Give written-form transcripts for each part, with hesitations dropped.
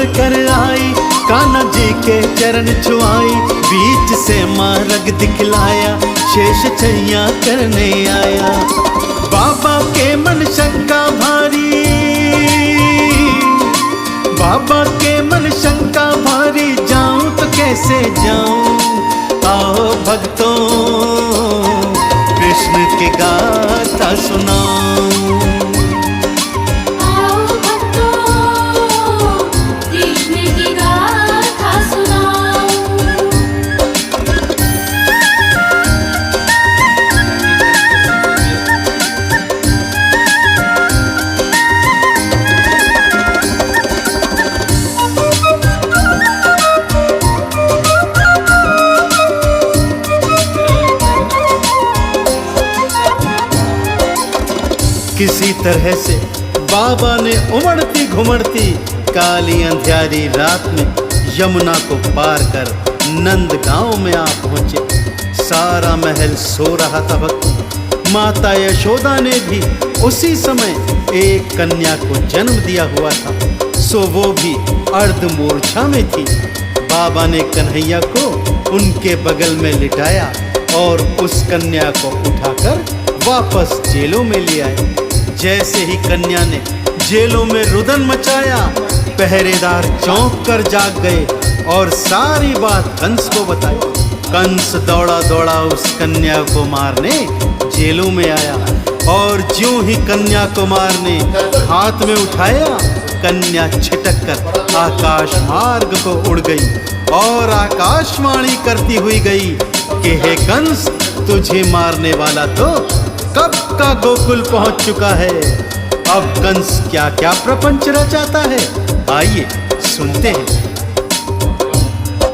कर आई, कान्हा जी के चरण छुआई, बीच से मार्ग दिखलाया, शेष छैया करने आया। बाबा के मन शंका भारी, बाबा के मन शंका भारी, जाऊं तो कैसे जाऊं। आओ भक्तों कृष्ण की गाथा सुनाऊं। किसी तरह से बाबा ने उमड़ती घुमड़ती काली अंधियारी रात में यमुना को पार कर नंद गांव में आ पहुंचे। सारा महल सो रहा था भक्त। माता यशोदा ने भी उसी समय एक कन्या को जन्म दिया हुआ था, सो वो भी अर्ध मूर्छा में थी। बाबा ने कन्हैया को उनके बगल में लिटाया और उस कन्या को उठाकर वापस जेलों में ले आए। जैसे ही कन्या ने जेलों में रुदन मचाया, पहरेदार चौंक कर जाग गए और सारी बात कंस को बताई। कंस दौड़ा दौड़ा उस कन्या को मारने जेलों में आया और ज्यों ही कन्या को मारने हाथ में उठाया, कन्या छिटक कर आकाश मार्ग को उड़ गई और आकाशवाणी करती हुई गई कि हे कंस, तुझे मारने वाला तो कब का गोकुल पहुंच चुका है। अब कंस क्या क्या प्रपंच रचाता है, आइए सुनते हैं।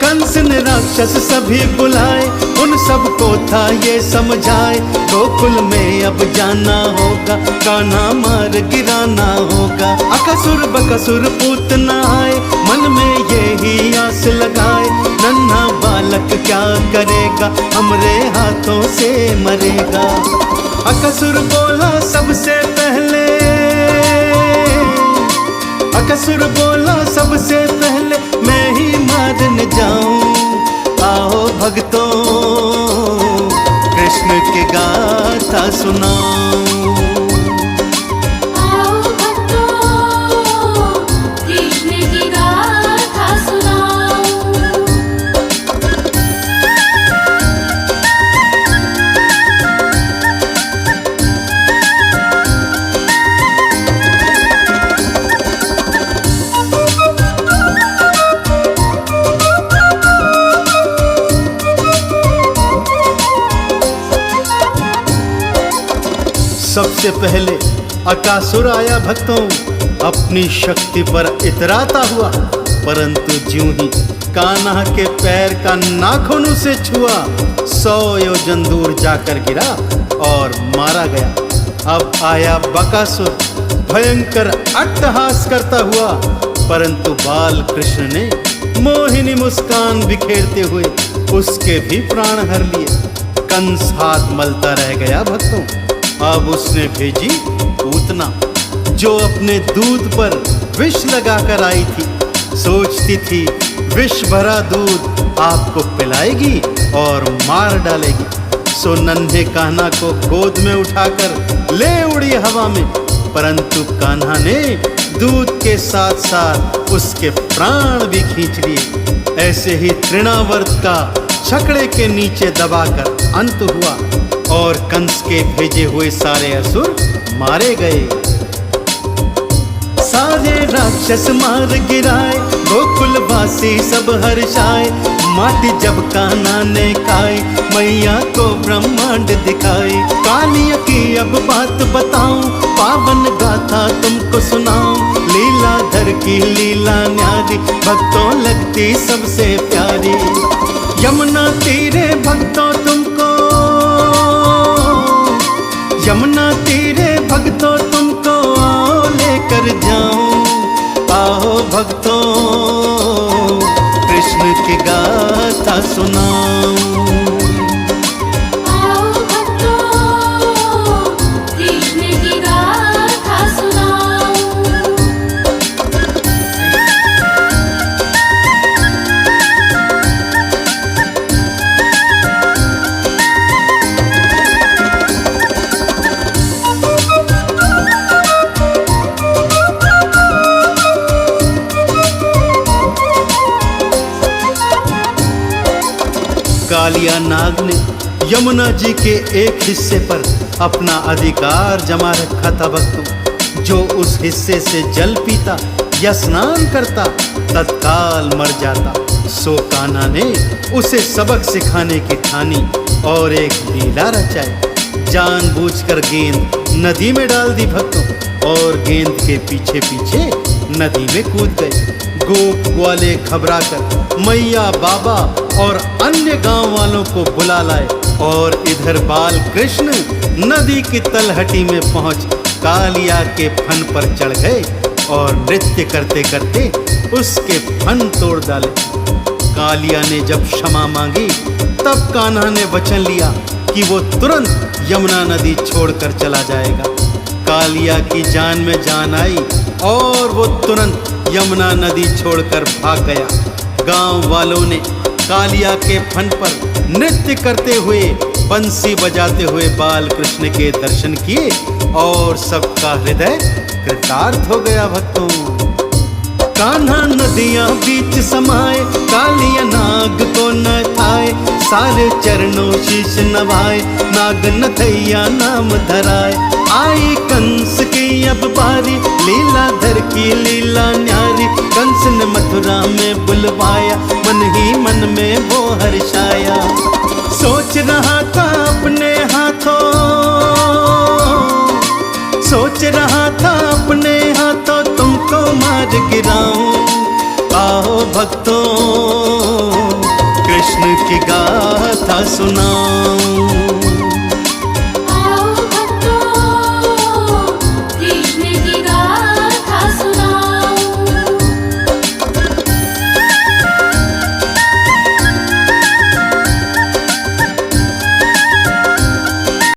कंस ने राक्षस सभी बुलाए, उन सबको था ये समझाए, गोकुल में अब जाना होगा, कान्हा मार गिराना होगा। अकासुर बकासुर पूतना आए, मन में यही आस लगाए, नन्हा बालक क्या करेगा, हमरे हाथों से मरेगा। अकासुर बोला सबसे पहले, अकासुर बोला सबसे पहले, मैं ही मारने जाऊं। आओ भक्तों कृष्ण की गाथा सुनाऊं। सबसे पहले अकासुर आया भक्तों, अपनी शक्ति पर इतराता हुआ, परंतु ज्यों ही कान्हा के पैर का नाखून से छुआ, 100 योजन दूर जाकर गिरा और मारा गया। अब आया बकासुर, भयंकर अट्टहास करता हुआ, परंतु बाल कृष्ण ने मोहिनी मुस्कान बिखेरते हुए उसके भी प्राण हर लिए। कंस हाथ मलता रह गया भक्तों। अब उसने भेजी पूतना, जो अपने दूध पर विष लगाकर आई थी। सोचती थी विष भरा दूध आपको पिलाएगी और मार डालेगी। सो नन्हे कान्हा को गोद में उठाकर ले उड़ी हवा में, परंतु कान्हा ने दूध के साथ साथ उसके प्राण भी खींच लिए। ऐसे ही तृणावर्त का छकड़े के नीचे दबाकर अंत हुआ और कंस के भेजे हुए सारे असुर मारे गए। सारे राक्षस मार गिराए, गोकुलवासी सब हर्षाए, माटी जब कान्हा ने खाई, मैया को ब्रह्मांड दिखाई। कालिया की अब बात बताऊं, पावन गाथा तुमको सुनाऊं, लीलाधर की लीला न्यारी, भक्तों लगती सबसे प्यारी। यमुना तीरे भक्तों तुमको, यमुना तीरे भक्तों तुमको आओ लेकर जाऊं। आओ भक्तों कृष्ण की गाथा सुनाऊं। कालिया नाग ने यमुना जी के एक हिस्से पर अपना अधिकार जमा रखा था भक्तों। जो उस हिस्से से जल पीता या स्नान करता तत्काल मर जाता। सो कान्हा ने उसे सबक सिखाने की ठानी और एक लीला रचाई। जानबूझकर गेंद नदी में डाल दी भक्तों और गेंद के पीछे पीछे नदी में कूद गए। गोप ग्वाले घबराकर मैया, बाबा और अन्य गांव वालों को बुला लाए और इधर बाल कृष्ण नदी की तलहटी में पहुंच कालिया के फन पर चढ़ गए और नृत्य करते करते उसके फन तोड़ डाले। कालिया ने जब क्षमा मांगी तब कान्हा ने वचन लिया कि वो तुरंत यमुना नदी छोड़कर चला जाएगा। कालिया की जान में जान आई और वो तुरंत यमुना नदी छोड़कर भाग गया। गांव वालों ने कालिया के फन पर नृत्य करते हुए, बंसी बजाते हुए बाल कृष्ण के दर्शन किए और सबका हृदय कृतार्थ हो गया भक्तों। कान्हा नदियां बीच समाए, कालिया नाग को न थाए, सारे चरणों शीश नवाए, नाग नथैया नाम धराए। आई कंस की अब बारी, लीलाधर की लीला न्यारी, कंस ने मथुरा में बुलवाया, मन ही मन में वो हर्षाया। सोच रहा था अपने हाथों, सोच रहा था अपने हाथों तुमको मार गिराऊं। आओ भक्तों कृष्ण की गाथा सुनाऊं।